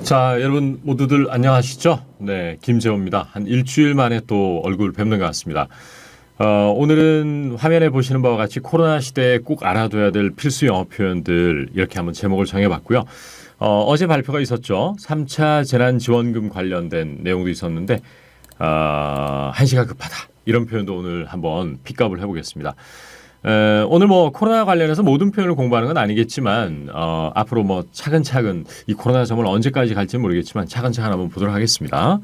자, 여러분 모두들 안녕하시죠? 네, 김재호입니다. 한 일주일 만에 또 얼굴 뵙는 것 같습니다. 오늘은 화면에 보시는 바와 같이 코로나 시대에 꼭 알아둬야 될 필수 영어 표현들 이렇게 한번 제목을 정해봤고요. 어제 발표가 있었죠. 3차 재난지원금 관련된 내용도 있었는데 한시가 급하다. 이런 표현도 오늘 한번 픽업을 해보겠습니다. 오늘 뭐 코로나 관련해서 모든 표현을 공부하는 건 아니겠지만 앞으로 뭐 차근차근 이 코로나 정말 언제까지 갈지는 모르겠지만 차근차근 한번 보도록 하겠습니다.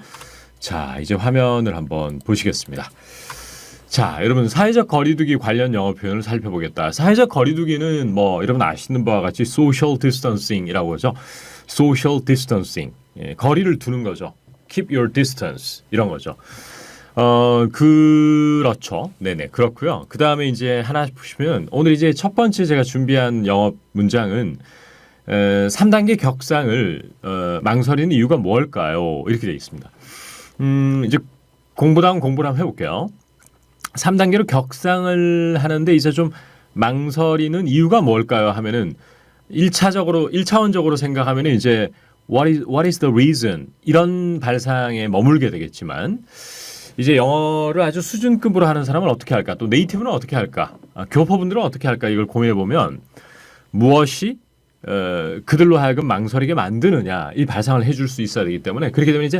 자, 이제 화면을 한번 보시겠습니다. 자, 여러분 사회적 거리두기 관련 영어 표현을 살펴보겠다. 사회적 거리두기는 뭐 여러분 아시는 바와 같이 social distancing이라고 하죠. social distancing. 예, 거리를 두는 거죠. keep your distance 이런 거죠. 그렇죠. 네네, 그렇고요. 그 다음에 이제 하나 보시면 오늘 이제 첫 번째 제가 준비한 영어 문장은 3단계 격상을 망설이는 이유가 뭘까요? 이렇게 되어 있습니다. 이제 공부를 한번 해볼게요. 3단계로 격상을 하는데 이제 좀 망설이는 이유가 뭘까요? 하면은 1차원적으로 생각하면은 이제 what is the reason? 이런 발상에 머물게 되겠지만 이제 영어를 아주 수준급으로 하는 사람은 어떻게 할까? 또 네이티브는 어떻게 할까? 교포분들은 어떻게 할까? 이걸 고민해보면 무엇이 그들로 하여금 망설이게 만드느냐 이 발상을 해줄 수 있어야 되기 때문에 그렇게 되면 이제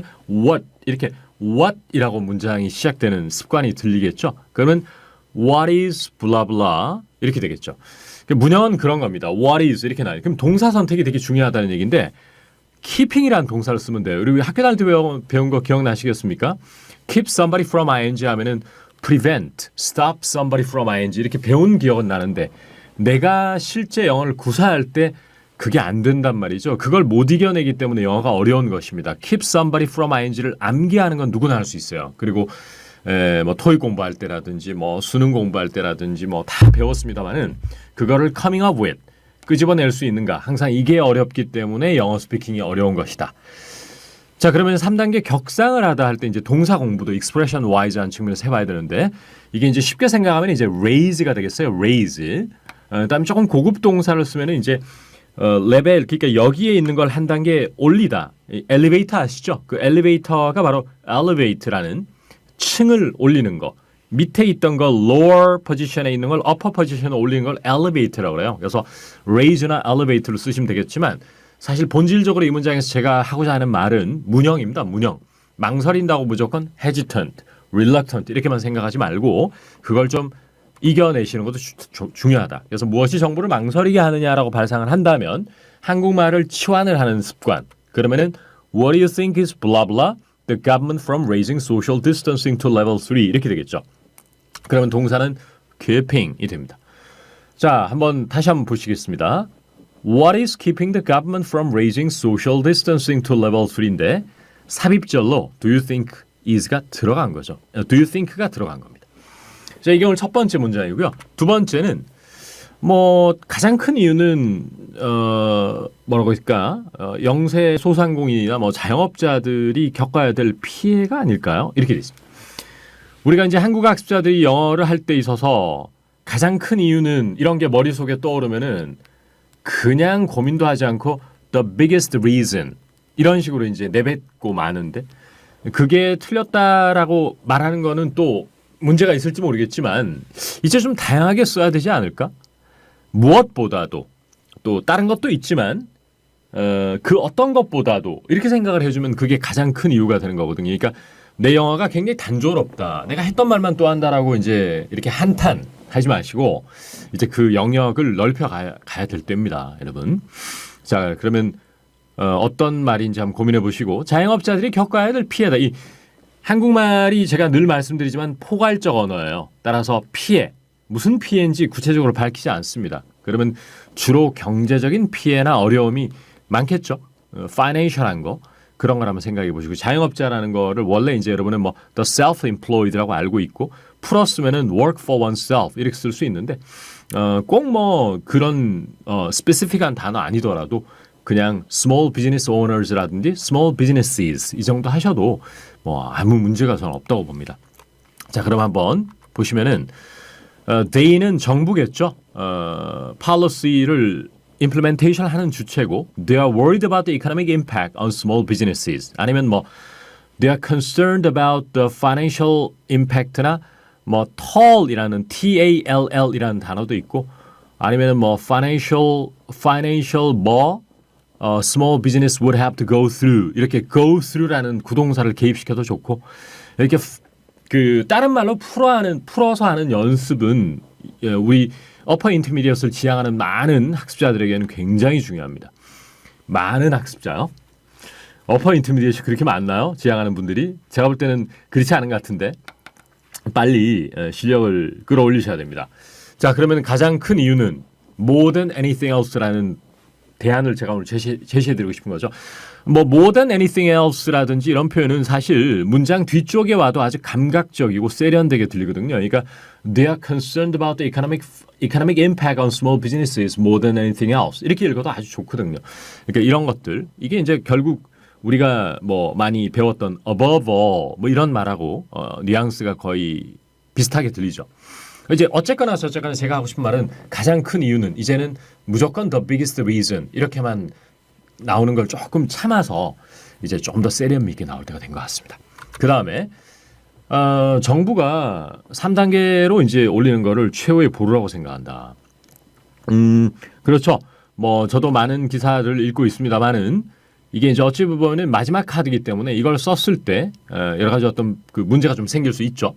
이렇게 what이라고 문장이 시작되는 습관이 들리겠죠. 그러면 what is blah blah 이렇게 되겠죠. 문형은 그런 겁니다. what is 이렇게 나와요. 그럼 동사 선택이 되게 중요하다는 얘기인데 keeping이라는 동사를 쓰면 돼요. 우리 학교 다닐 때 배운 거 기억나시겠습니까? keep somebody from ing 하면은 prevent, stop somebody from ing 이렇게 배운 기억은 나는데 내가 실제 영어를 구사할 때 그게 안 된단 말이죠. 그걸 못 이겨내기 때문에 영어가 어려운 것입니다. keep somebody from ing를 암기하는 건 누구나 할 수 있어요. 그리고 뭐 토익 공부할 때라든지 뭐 수능 공부할 때라든지 뭐 다 배웠습니다만은 그거를 coming up with 끄집어낼 수 있는가? 항상 이게 어렵기 때문에 영어 스피킹이 어려운 것이다. 자, 그러면 3단계 격상을 하다 할 때 이제 동사 공부도 expression wise한 측면에서 해봐야 되는데 이게 이제 쉽게 생각하면 이제 raise가 되겠어요. raise. 그다음에 조금 고급 동사를 쓰면은 이제 레벨 그러니까 여기에 있는 걸 한 단계 올리다. 엘리베이터 아시죠? 그 엘리베이터가 바로 elevate라는 층을 올리는 거. 밑에 있던 걸 lower position에 있는 걸 upper position에 올리는 걸 elevator라고 그래요. 그래서 raise나 elevator로 쓰시면 되겠지만 사실 본질적으로 이 문장에서 제가 하고자 하는 말은 문형입니다. 문형. 망설인다고 무조건 hesitant, reluctant 이렇게만 생각하지 말고 그걸 좀 이겨내시는 것도 중요하다. 그래서 무엇이 정부를 망설이게 하느냐라고 발상을 한다면 한국말을 치환을 하는 습관. 그러면은 what do you think is blah blah the government from raising social distancing to level 3 이렇게 되겠죠. 그러면 동사는 keeping이 됩니다. 자, 다시 한번 보시겠습니다. What is keeping the government from raising social distancing to level 3인데 삽입절로 do you think is가 들어간 거죠. do you think가 들어간 겁니다. 자, 이게 오늘 첫 번째 문장이고요. 두 번째는 뭐 가장 큰 이유는 뭐라고 할까? 영세 소상공인이나 뭐 자영업자들이 겪어야 될 피해가 아닐까요? 이렇게 돼 있습니다. 우리가 이제 한국 학습자들이 영어를 할 때 있어서 가장 큰 이유는 이런 게 머릿속에 떠오르면은 그냥 고민도 하지 않고 the biggest reason 이런 식으로 이제 내뱉고 마는데 그게 틀렸다라고 말하는 거는 또 문제가 있을지 모르겠지만 이제 좀 다양하게 써야 되지 않을까? 무엇보다도 또 다른 것도 있지만 그 어떤 것보다도 이렇게 생각을 해주면 그게 가장 큰 이유가 되는 거거든요. 그러니까 내 영어가 굉장히 단조롭다. 내가 했던 말만 또 한다라고 이제 이렇게 한탄하지 마시고 이제 그 영역을 넓혀가야 될 때입니다, 여러분. 자, 그러면 어떤 말인지 한번 고민해 보시고 자영업자들이 겪어야 될 피해다. 이 한국말이 제가 늘 말씀드리지만 포괄적 언어예요. 따라서 피해, 무슨 피해인지 구체적으로 밝히지 않습니다. 그러면 주로 경제적인 피해나 어려움이 많겠죠. financial한 거. 그런 걸 한번 생각해 보시고 자영업자라는 거를 원래 이제 여러분은 뭐 the self-employed라고 알고 있고 풀었으면은 work for oneself 이렇게 쓸 수 있는데 꼭 뭐 그런 specific한 단어 아니더라도 그냥 small business owners라든지 small businesses 이 정도 하셔도 뭐 아무 문제가 저는 없다고 봅니다. 자, 그럼 한번 보시면은 they는 정부겠죠. policy를 implementation 하는 주체고 they are worried about the economic impact on small businesses. 아니면 뭐 they are concerned about the financial impact나 뭐 tall이라는 TALL이라는 단어도 있고 아니면 뭐 financial 뭐 small business would have to go through 이렇게 go through라는 구동사를 개입시켜도 좋고 이렇게 그 다른 말로 풀어서 하는 연습은 우리 어퍼 인터미디엇을 지향하는 많은 학습자들에게는 굉장히 중요합니다. 많은 학습자요. 어퍼 인터미디엇이 그렇게 많나요? 지향하는 분들이? 제가 볼 때는 그렇지 않은 것 같은데 빨리 실력을 끌어올리셔야 됩니다. 자, 그러면 가장 큰 이유는 more than anything else라는 대안을 제가 오늘 제시해드리고 싶은 거죠. 뭐 more than anything else라든지 이런 표현은 사실 문장 뒤쪽에 와도 아주 감각적이고 세련되게 들리거든요. 그러니까 they are concerned about the economic impact on small businesses more than anything else 이렇게 읽어도 아주 좋거든요. 그러니까 이런 것들 이게 이제 결국 우리가 뭐 많이 배웠던 above all 뭐 이런 말하고 뉘앙스가 거의 비슷하게 들리죠. 이제 어쨌거나 저쨌거나 제가 하고 싶은 말은 가장 큰 이유는 이제는 무조건 the biggest reason 이렇게만 나오는 걸 조금 참아서 이제 좀 더 세련미 있게 나올 때가 된 것 같습니다. 그 다음에 정부가 3단계로 이제 올리는 거를 최후의 보루라고 생각한다. 그렇죠. 뭐 저도 많은 기사를 읽고 있습니다만은 이게 이제 어찌 보면 마지막 카드이기 때문에 이걸 썼을 때 여러 가지 어떤 그 문제가 좀 생길 수 있죠.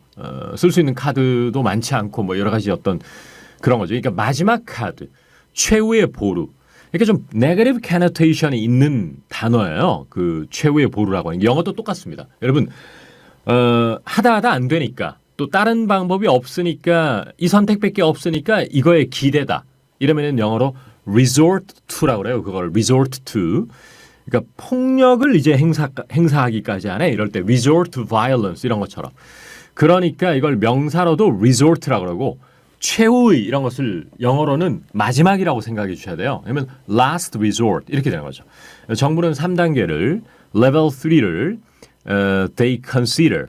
쓸 수 있는 카드도 많지 않고 뭐 여러 가지 어떤 그런 거죠. 그러니까 마지막 카드, 최후의 보루. 이렇게 좀 네거티브 캐노테이션이 있는 단어예요. 그 최후의 보루라고 하는 게 영어도 똑같습니다. 여러분 하다 안 되니까 또 다른 방법이 없으니까 이 선택밖에 없으니까 이거에 기대다. 이러면은 영어로 resort to라고 그래요. 그걸 resort to. 그러니까 폭력을 이제 행사하기까지 하네. 이럴 때 resort to violence 이런 것처럼. 그러니까 이걸 명사로도 resort라고 그러고 최후의 이런 것을 영어로는 마지막이라고 생각해 주셔야 돼요. 그러면 last resort 이렇게 되는 거죠. 정부는 3단계를 level 3를 they consider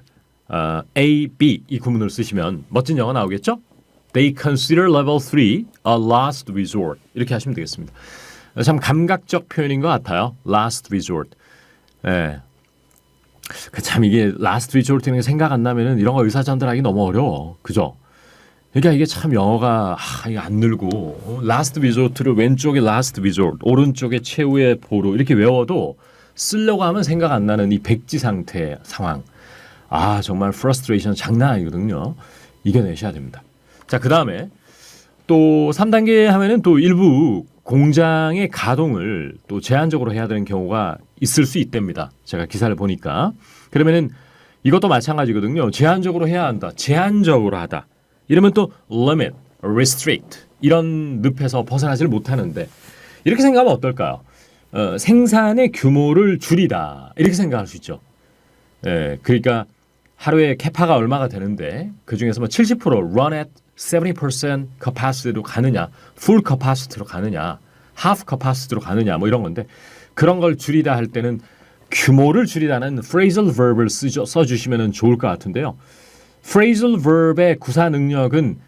A, B 이 구문을 쓰시면 멋진 영어 나오겠죠? They consider level 3 a last resort 이렇게 하시면 되겠습니다. 참 감각적 표현인 것 같아요. last resort. 예. 참 이게 last resort라는 게 생각 안 나면은 이런 거 의사전달하기 너무 어려워. 그죠? 그러니까 이게 참 영어가 이게 안 늘고 last resort를 왼쪽에 last resort, 오른쪽에 최후의 보루 이렇게 외워도 쓰려고 하면 생각 안 나는 이 백지 상태 상황. 정말 frustration 장난 아니거든요. 이겨내셔야 됩니다. 자, 그 다음에 또 3단계 하면은 또 일부 공장의 가동을 또 제한적으로 해야 되는 경우가 있을 수 있답니다. 제가 기사를 보니까. 그러면은 이것도 마찬가지거든요. 제한적으로 해야 한다. 제한적으로 하다. 이러면 또 limit, restrict 이런 늪에서 벗어나지를 못하는데 이렇게 생각하면 어떨까요? 생산의 규모를 줄이다. 이렇게 생각할 수 있죠. 예, 그러니까 하루에 캐파가 얼마가 되는데 그중에서 뭐 70% run at 70% capacity로 가느냐, full capacity로 가느냐, half capacity로 가느냐 뭐 이런 건데 그런 걸 줄이다 할 때는 규모를 줄이다는 phrasal verb을 써주시면 좋을 것 같은데요. phrasal verb의 구사 능력은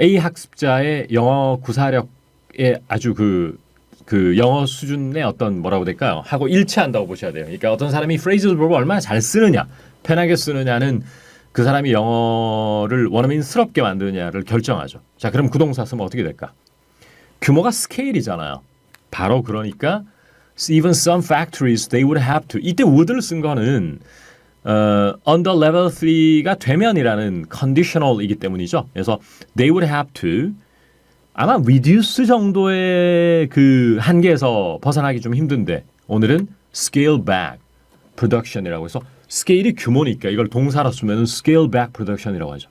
A 학습자의 영어 구사력에 아주 그 영어 수준의 어떤 뭐라고 될까요? 하고 일치한다고 보셔야 돼요. 그러니까 어떤 사람이 phrasal verb을 얼마나 잘 쓰느냐, 편하게 쓰느냐는 그 사람이 영어를 원어민스럽게 만드느냐를 결정하죠. 자, 그럼 그 동사 쓰면 어떻게 될까? 규모가 스케일이잖아요. 바로 그러니까 even some factories they would have to 이때 would를 쓴 거는 under level 3가 되면이라는 conditional이기 때문이죠. 그래서 they would have to 아마 reduce 정도의 그 한계에서 벗어나기 좀 힘든데 오늘은 scale back production이라고 해서 스케일이 규모니까 이걸 동사로 쓰면 scale back production이라고 하죠.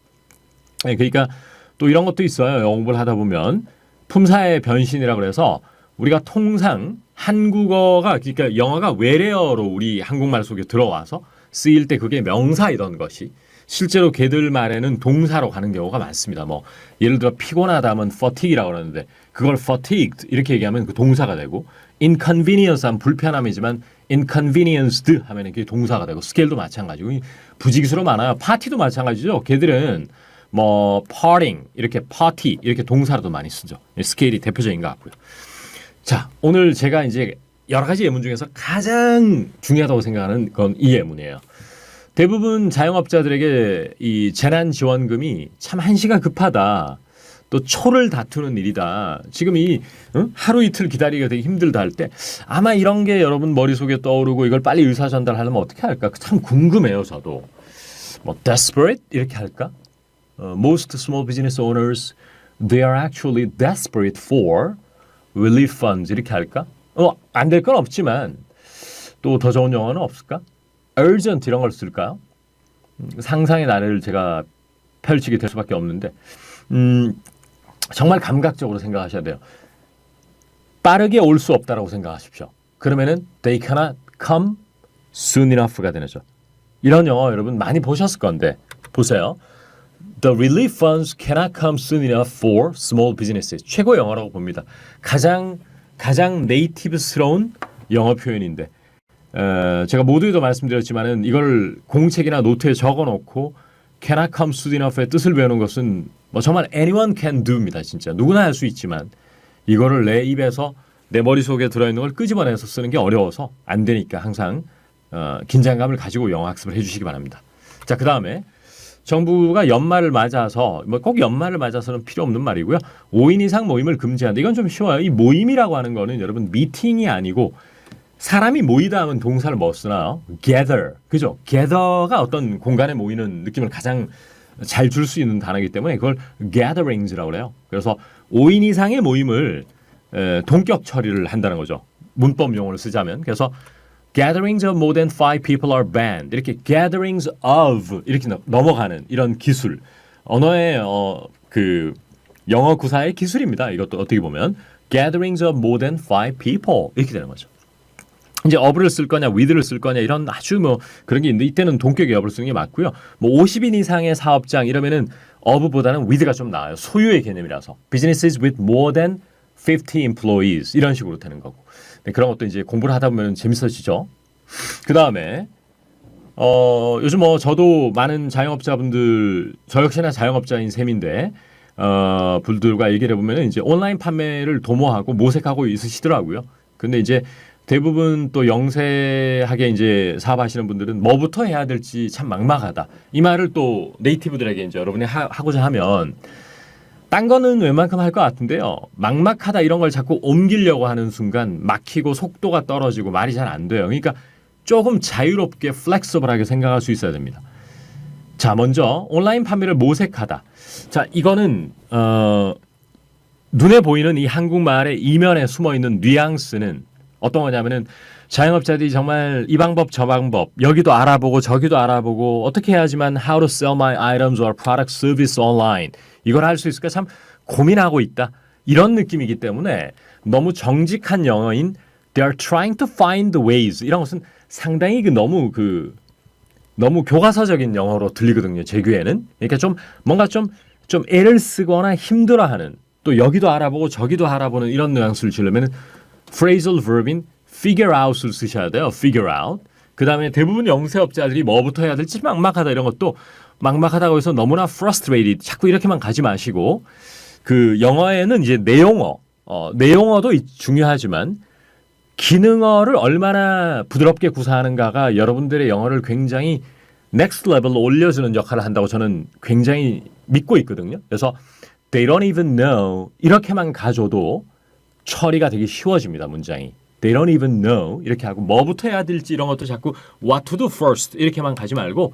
네, 그러니까 또 이런 것도 있어요. 영어 공부를 하다 보면 품사의 변신이라고 해서 우리가 통상 한국어가 그러니까 영어가 외래어로 우리 한국말 속에 들어와서 쓰일 때 그게 명사이던 것이 실제로 걔들 말에는 동사로 가는 경우가 많습니다. 뭐 예를 들어 피곤하다면 fatigue라고 그러는데 그걸 fatigued 이렇게 얘기하면 그 동사가 되고 inconvenience 하면 불편함이지만 inconvenienced 하면 그게 동사가 되고 스케일도 마찬가지고 부지기수로 많아요. 파티도 마찬가지죠. 걔들은 뭐 partying 이렇게 party 이렇게 동사로도 많이 쓰죠. 스케일이 대표적인 것 같고요. 자, 오늘 제가 이제 여러 가지 예문 중에서 가장 중요하다고 생각하는 건 이 예문이에요. 대부분 자영업자들에게 이 재난지원금이 참 한시가 급하다. 또 초를 다투는 일이다. 지금 이 하루 이틀 기다리기가 되게 힘들다 할 때 아마 이런 게 여러분 머릿속에 떠오르고 이걸 빨리 의사 전달하려면 어떻게 할까? 참 궁금해요, 저도. 뭐 desperate 이렇게 할까? Most small business owners they are actually desperate for relief funds 이렇게 할까? 안 될 건 없지만 또 더 좋은 영어는 없을까? urgent 이런 걸 쓸까요? 상상의 나래를 제가 펼치게 될 수밖에 없는데 정말 감각적으로 생각하셔야 돼요. 빠르게 올 수 없다라고 생각하십시오. 그러면은 they cannot come soon enough가 되죠. 이런 영어 여러분 많이 보셨을 건데 보세요. The relief funds cannot come soon enough for small businesses. 최고 영어라고 봅니다. 가장 네이티브스러운 영어 표현인데 제가 모두에도 말씀드렸지만은 이걸 공책이나 노트에 적어놓고 cannot come soon enough의 뜻을 배우는 것은 뭐 정말 anyone can do입니다. 진짜 누구나 할 수 있지만 이거를 내 입에서 내 머릿속에 들어있는 걸 끄집어내서 쓰는 게 어려워서 안 되니까 항상 긴장감을 가지고 영어 학습을 해주시기 바랍니다. 자, 그 다음에 정부가 연말을 맞아서 뭐 꼭 연말을 맞아서는 필요 없는 말이고요. 5인 이상 모임을 금지한다. 이건 좀 쉬워요. 이 모임이라고 하는 거는 여러분 미팅이 아니고 사람이 모이다 하면 동사를 뭐 쓰나요? gather. 그죠? gather가 어떤 공간에 모이는 느낌을 가장 잘 줄 수 있는 단어이기 때문에 그걸 gatherings라고 그래요. 그래서 5인 이상의 모임을 동격 처리를 한다는 거죠. 문법 용어를 쓰자면. 그래서 gatherings of more than 5 people are banned. 이렇게 gatherings of 이렇게 넘어가는 이런 기술. 언어의 그 영어 구사의 기술입니다. 이것도 어떻게 보면 gatherings of more than 5 people 이렇게 되는 거죠. 이제 of를 쓸 거냐, with를 쓸 거냐 이런 아주 뭐 그런 게 있는데 이때는 동격의 of를 쓰는 게 맞고요. 뭐 50인 이상의 사업장 이러면은 of보다는 with가 좀 나아요. 소유의 개념이라서. businesses with more than 50 employees 이런 식으로 되는 거고. 네, 그런 것도 이제 공부를 하다 보면 재밌어지죠. 그 다음에 요즘 뭐 저도 많은 자영업자분들 저 역시나 자영업자인 셈인데 분들과 얘기를 해보면 이제 온라인 판매를 도모하고 모색하고 있으시더라고요. 근데 이제 대부분 또 영세하게 이제 사업하시는 분들은 뭐부터 해야 될지 참 막막하다. 이 말을 또 네이티브들에게 이제 여러분이 하고자 하면 딴 거는 웬만큼 할 것 같은데요. 막막하다 이런 걸 자꾸 옮기려고 하는 순간 막히고 속도가 떨어지고 말이 잘 안 돼요. 그러니까 조금 자유롭게 플렉서블하게 생각할 수 있어야 됩니다. 자, 먼저 온라인 판매를 모색하다. 자, 이거는 눈에 보이는 이 한국말의 이면에 숨어있는 뉘앙스는 어떤 거냐면은 자영업자들이 정말 이 방법 저 방법 여기도 알아보고 저기도 알아보고 어떻게 해야지만 how to sell my items or product service online 이걸 할 수 있을까 참 고민하고 있다. 이런 느낌이기 때문에 너무 정직한 영어인 they are trying to find the ways 이런 것은 상당히 너무 교과서적인 영어로 들리거든요. 제 귀에는. 그러니까 좀 뭔가 좀 애를 쓰거나 힘들어하는 또 여기도 알아보고 저기도 알아보는 이런 뉘앙스를 주려면 phrasal verb인 figure out을 쓰셔야 돼요. figure out. 그 다음에 대부분 영세업자들이 뭐부터 해야 될지 막막하다 이런 것도 막막하다고 해서 너무나 frustrated 자꾸 이렇게만 가지 마시고 그 영어에는 이제 내용어도 중요하지만 기능어를 얼마나 부드럽게 구사하는가가 여러분들의 영어를 굉장히 next level로 올려주는 역할을 한다고 저는 굉장히 믿고 있거든요. 그래서 they don't even know 이렇게만 가줘도 처리가 되게 쉬워집니다. 문장이. They don't even know 이렇게 하고 뭐부터 해야 될지 이런 것도 자꾸 what to do first 이렇게만 가지 말고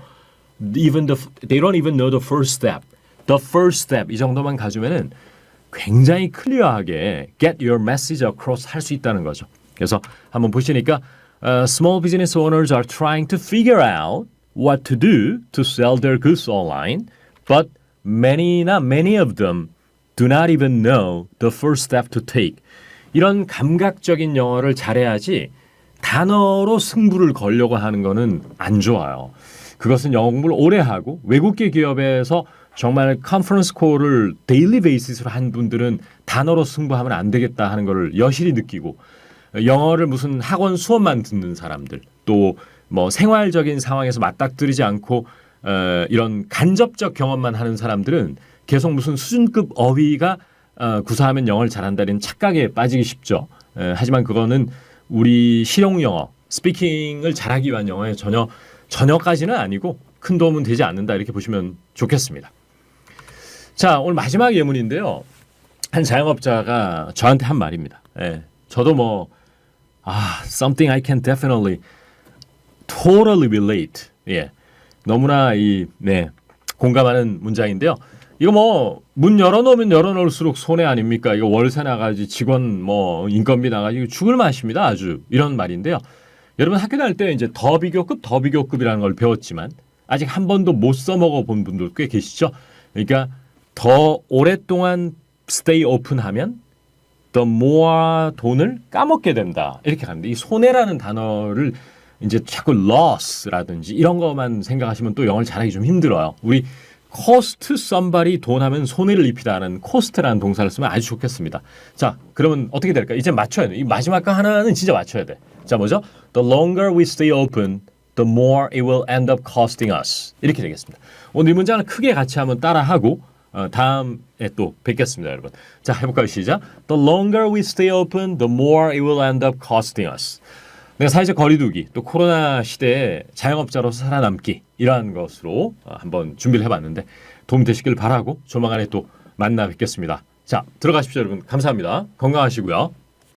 they don't even know the first step. The first step 이 정도만 가주면은 굉장히 클리어하게 get your message across 할 수 있다는 거죠. 그래서 한번 보시니까 small business owners are trying to figure out what to do to sell their goods online, but not many of them do not even know the first step to take. 이런 감각적인 영어를 잘해야지 단어로 승부를 걸려고 하는 거는 안 좋아요. 그것은 영어 공부를 오래 하고 외국계 기업에서 정말 컨퍼런스 콜을 데일리 베이시스로 한 분들은 단어로 승부하면 안 되겠다 하는 걸 여실히 느끼고 영어를 무슨 학원 수업만 듣는 사람들 또 뭐 생활적인 상황에서 맞닥뜨리지 않고 이런 간접적 경험만 하는 사람들은 계속 무슨 수준급 어휘가 구사하면 영어를 잘한다는 착각에 빠지기 쉽죠. 하지만 그거는 우리 실용 영어, 스피킹을 잘하기 위한 영어에 전혀까지는 아니고 큰 도움은 되지 않는다 이렇게 보시면 좋겠습니다. 자, 오늘 마지막 예문인데요. 한 자영업자가 저한테 한 말입니다. 저도 something I can definitely totally relate. 너무나 공감하는 문장인데요. 이거 문 열어놓으면 열어놓을수록 손해 아닙니까? 이거 월세 나가지 직원 인건비 나가지 죽을 맛입니다. 아주 이런 말인데요. 여러분 학교 다닐 때 이제 더 비교급이라는 걸 배웠지만 아직 한 번도 못 써먹어 본 분들 꽤 계시죠? 그러니까 더 오랫동안 stay open 하면 the more 돈을 까먹게 된다. 이렇게 갑니다. 이 손해라는 단어를 이제 자꾸 loss라든지 이런 것만 생각하시면 또 영어를 잘하기 좀 힘들어요. 우리 cost somebody 돈 하면 손해를 입히다는 cost라는 동사를 쓰면 아주 좋겠습니다. 자, 그러면 어떻게 될까? 이제 맞춰야 돼. 이 마지막 거 하나는 진짜 맞춰야 돼. 자, 뭐죠? The longer we stay open, the more it will end up costing us. 이렇게 되겠습니다. 오늘 이 문장을 크게 같이 한번 따라하고 다음에 또 뵙겠습니다, 여러분. 자, 해볼까요? 시작. The longer we stay open, the more it will end up costing us. 내가 사회적 거리두기, 또 코로나 시대에 자영업자로서 살아남기 이러한 것으로 한번 준비를 해봤는데 도움 되시길 바라고 조만간에 또 만나 뵙겠습니다. 자, 들어가십시오, 여러분. 감사합니다. 건강하시고요.